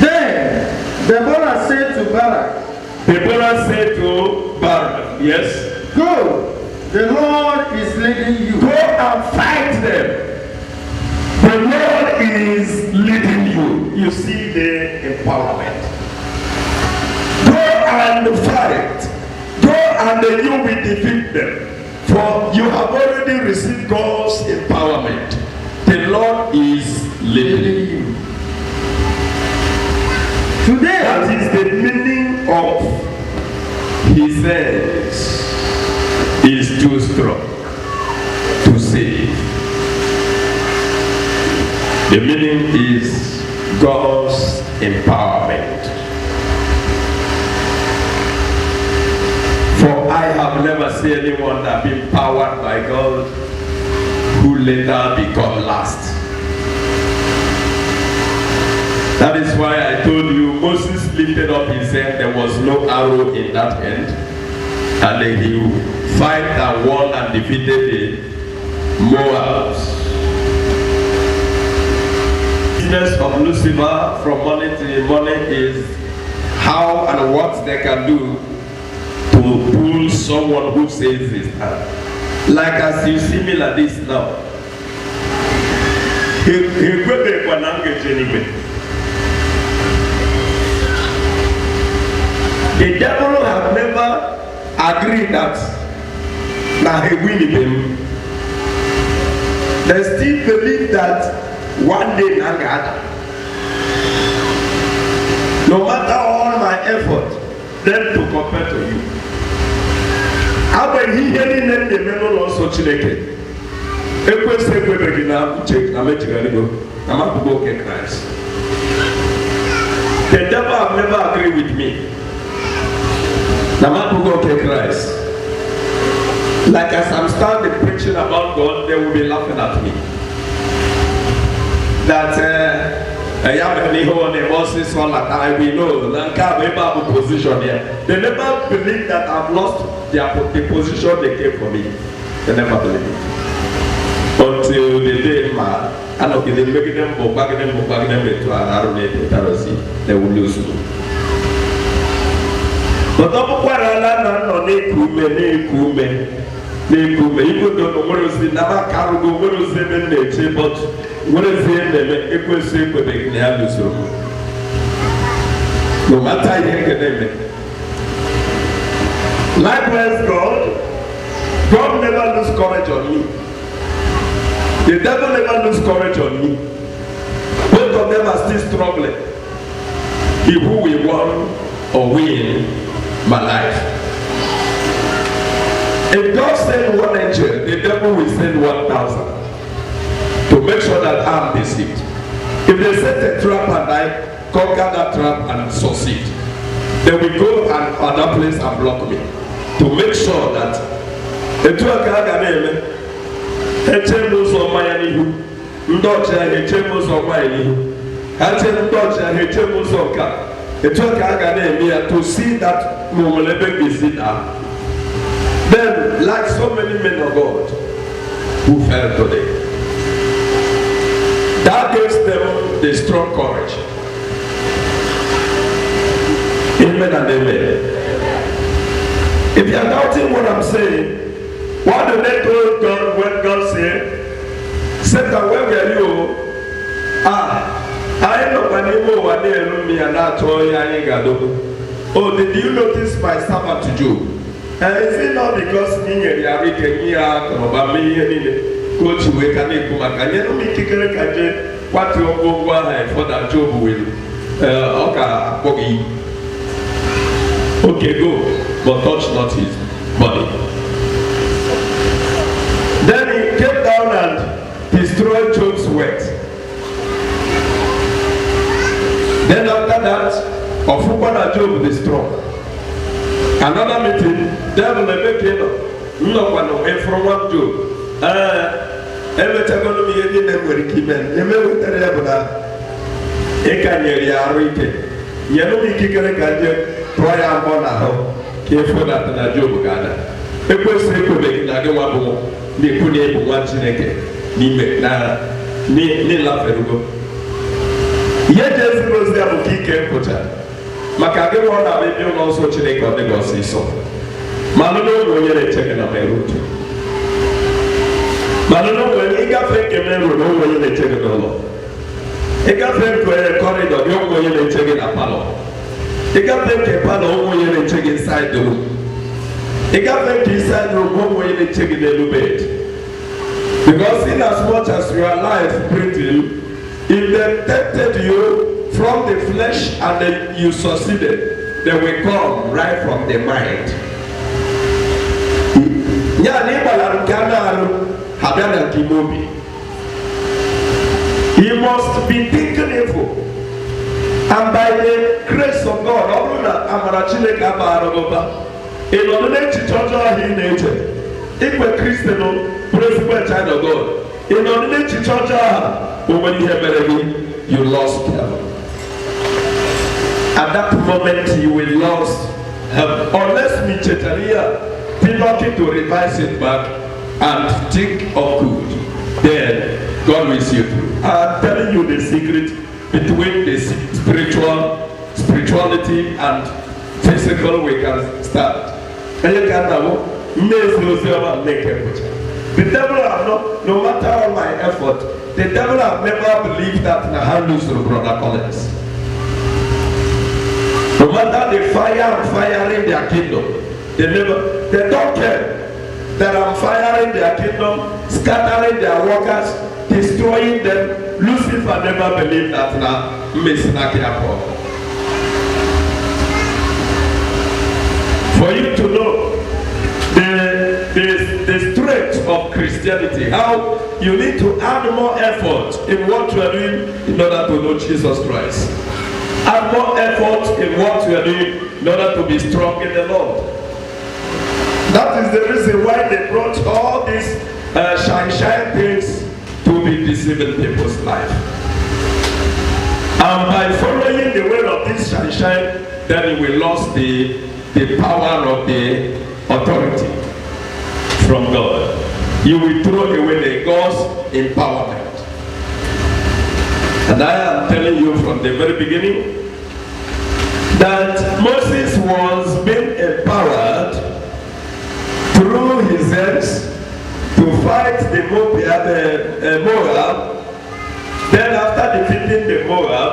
Then Deborah said to Barak, Deborah said to Barak, yes? Go, the Lord is leading you. Go and fight them. The Lord is leading you. You see the empowerment. Go and fight. Go and you will defeat them. For you have already received God's empowerment. The Lord is leading you. Today, that is the meaning of he says is too strong to save. The meaning is God's empowerment. For I have never seen anyone that been powered by God who later become last. That is why I told you Moses lifted up his hand, there was no arrow in that hand, and then he fight and won and defeated the Moabs. Business of Lucifer from morning to morning is how and what they can do to pull someone who says his hand. Like as you see me like this now. The devil have never agreed that now he will him. They still believe that one day Nagada. No matter all my effort, them to compare to you. How when he hearing them the men also chineke. Ekwe se kwe begina check na mechiga go. Na makugo ke Christ. The devil have never agreed with me. Na makugo ke Christ. Like as I'm standing preaching about God, they will be laughing at me. That Moses I we know the position here. They never believe that I've lost the position they came for me. They never believe it. Until the day and okay, they make them go back them into an arrow, they will lose you. But don't put a land on a even though what is the Nama cargo, what is the nature, but what is the equal shape with the Nialuso? No matter you can name it. Likewise, God, God never lose courage on me. The devil never lose courage on me. Both of them are still struggling. He who will win or win my life. If God send one angel, the devil will send 1,000 to make sure that I'm deceived. If they set a trap and I conquer that trap and succeed, they will go and other place and block me to make sure that the two are HMOs on my anihu, Ndocha HMOs on my anihu, Ndocha HMOs on car. The two are to see that Mumulebe is it now. Then, like so many men of God who fell today, that gives them the strong courage. Amen and amen. If you are doubting what I'm saying, what do they told God when God said, Satan, where were you? I know when you go and near me and I told you I ain't got to. Oh, did you notice my servant Job? Is it not because me and Yari can hear about me and coach we can make Kumaka? Me kicking a what you go for that Job will. Okay, go, but touch not his body. Then he came down and destroyed Job's works. Then after that, Ofukwana Job destroyed. Another meeting, devil came up. No one from one Job. Every time we get in them with the men, they may with the Rebbe. Yellow kicker gadget, Troya Bona, careful that the Job gather. A person could make Nagawabo, they could name one Chineke, ni Laferugo. Yet, there was the Abuki Kota. Makage wana maybe also Chineke on the gossip so. Malano when you're checking on my route. Malano when you got fake a man, no when you're checking on law. You got fake to a corridor, no when you're checking a palo. You got fake a palo when you're checking inside the room. You got fake inside the room when you're checking the bed. Because in as much as your life breathing, if they tempted you from the flesh and then you succeeded, they will come right from the mind. He must be thinking evil. And by the grace of God, in order to judge his nature, if we're Christian, principal child of God, in order to judge when you have you lost heaven. At that moment you will lose heaven. Unless me Chetaria be lucky to revise it back and think of good, then God will see you through. I'm telling you the secret between the spirituality and physical we can start. And you can now the devil have not, no matter all my effort, the devil have never believed that Nahanus or Brother Collins. No matter the fire in their kingdom, they don't care that I'm firing their kingdom, scattering their workers, destroying them. Lucifer never believed that now Mesinakiapo. For you to know the strength of Christianity, how you need to add more effort in what you are doing in order to know Jesus Christ. Add more effort in what you are doing in order to be strong in the Lord. That is the reason why they brought all these shine things to be deceiving people's life. And by following the way of this shine, then we lost the power of the authority from God. You will throw away the God's empowerment. And I am telling you from the very beginning that Moses was being empowered through his hands to fight the Moab. Then after defeating the Moab,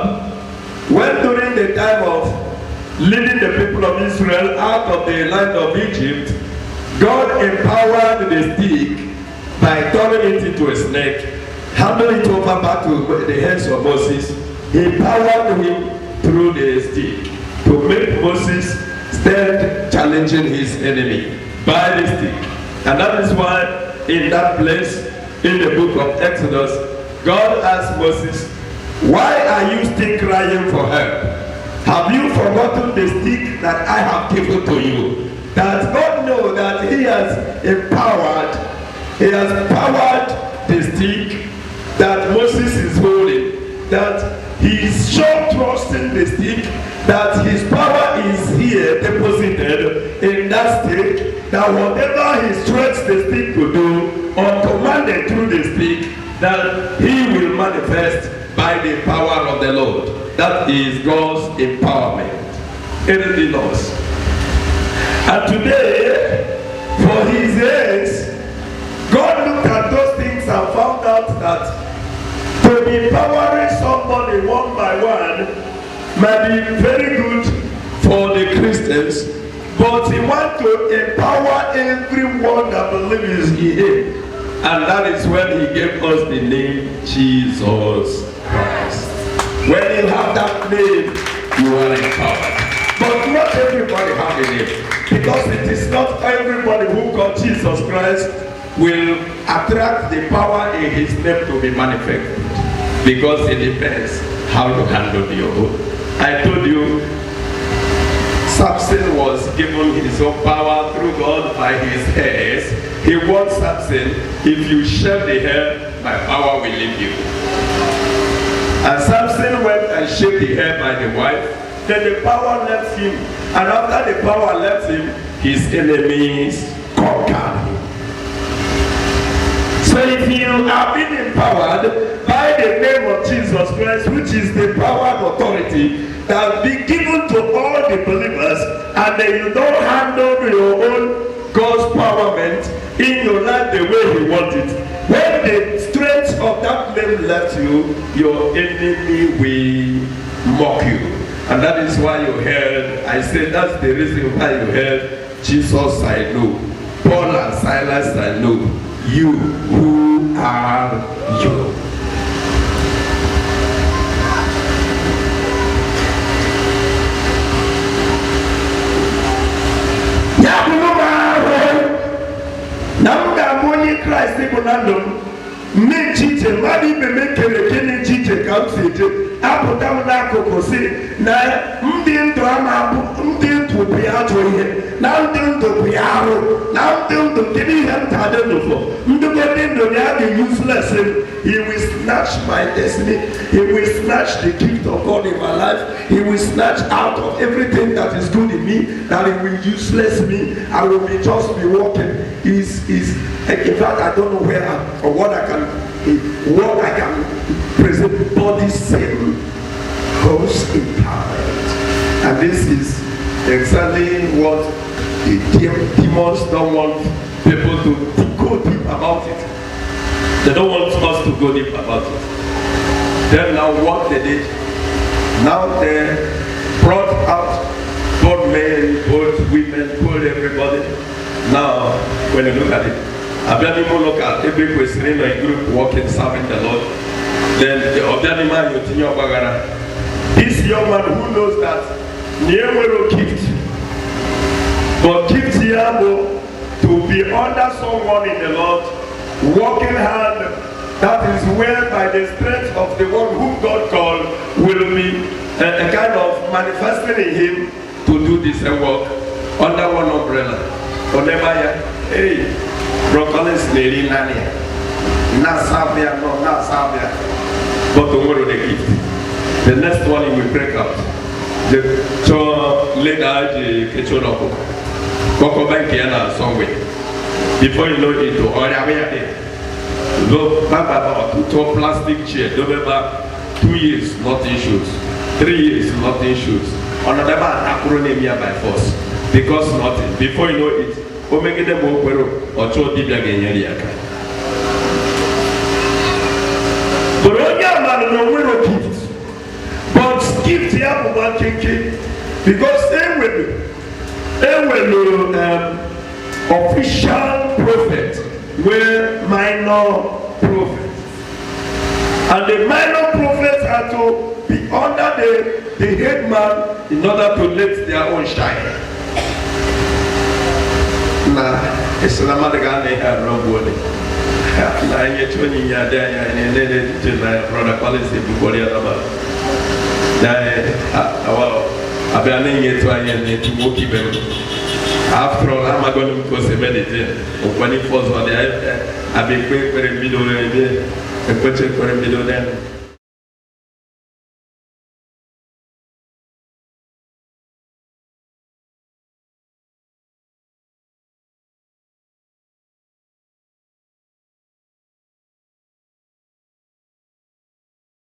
when during the time of leading the people of Israel out of the land of Egypt, God empowered the stick by turning it into a snake, handed it over back to the hands of Moses. He empowered him through the stick to make Moses stand challenging his enemy by the stick. And that is why in that place in the book of Exodus, God asked Moses, why are you still crying for help? Have you forgotten the stick that I have given to you? That God knows that he has empowered the stick that Moses is holding, that he is sure trusting the stick, that his power is here deposited in that stick, that whatever he stretches the stick to do or commanded through the stick, that he will manifest by the power of the Lord. That is God's empowerment. Anything else. And today, for his age, God looked at those things and found out that to be empowering somebody one by one might be very good for the Christians, but he wants to empower everyone that believes in him. And that is when he gave us the name Jesus Christ. When you have that name, you are empowered. But not everybody has a name, because it is not everybody who got Jesus Christ will attract the power in his name to be manifested, because it depends how you handle your own. I told you Samson was given his own power through God by his hairs. He warned Samson, if you shave the hair, my power will leave you. And Samson went and shaved the hair by the wife. Then the power left him. And after the power left him, his enemies conquered him. So if you are being empowered by the name of Jesus Christ, which is the power and authority that will be given to all the believers, and then you don't handle your own God's empowerment in your life the way you want it, when the strength of that name left you, your enemy will mock you. And that is why you heard, I said that's the reason why you heard, Jesus I know, Paul and Silas I know, you, who are you? Christ ibunandom mechiche madi beme kene chiche kamsije apụta m n'akụkụ si na ndị ndụ ama ndị ndụ bụ ya atụ ihe na ndị ndụ bụ ya arụ na ndị ndụ kedu ihe ntade ndụ ndị ndụ ya dị useless. He will snatch my destiny. He will snatch the gift of God in my life. He will snatch out of everything that is good in me, that it will useless me. I will be just be walking. In fact, I don't know where or what I can present. Body same host empowered. And this is exactly what the demons don't want people to go deep about it. They don't want us to go deep about it. Then now what they did, now they brought out both men, both women, both everybody. Now, when you look at it, Abianimo look at every person in a group working, serving the Lord. Then the Obianima Yotinyo Bagara. This young man who knows that Niemero gift, but gift here to be under someone in the Lord, working hard, that is where by the strength of the one whom God called will be a kind of manifesting in him to do this work under one umbrella. Onemaya, hey, Brocolis Neri Nania, Nasabia, no Nasabia, but tomorrow the gift. The next one he will break out. The later the Kechonoko, Coco Bankiana somewhere. Before you know it, to plastic chair, 2 years, nothing shoes. 3 years, nothing shoes. Another acronym by force. Because nothing. Before you know it, Omega de Boquero or Cho Dibia Ganyaka. But Oga man no winner gift. But gift here for one king because they will official prophets were minor prophets. And the minor prophets are to be under the headman in order to let their own shine. Na Islam adagane harobole. Na yechoni ya daya nene tena brother policy bukori adaba. Na awao abane yetu ayene timoki belo. After all, I'm going to go to meditate. When it falls on the abe kwe video, a question for a video then.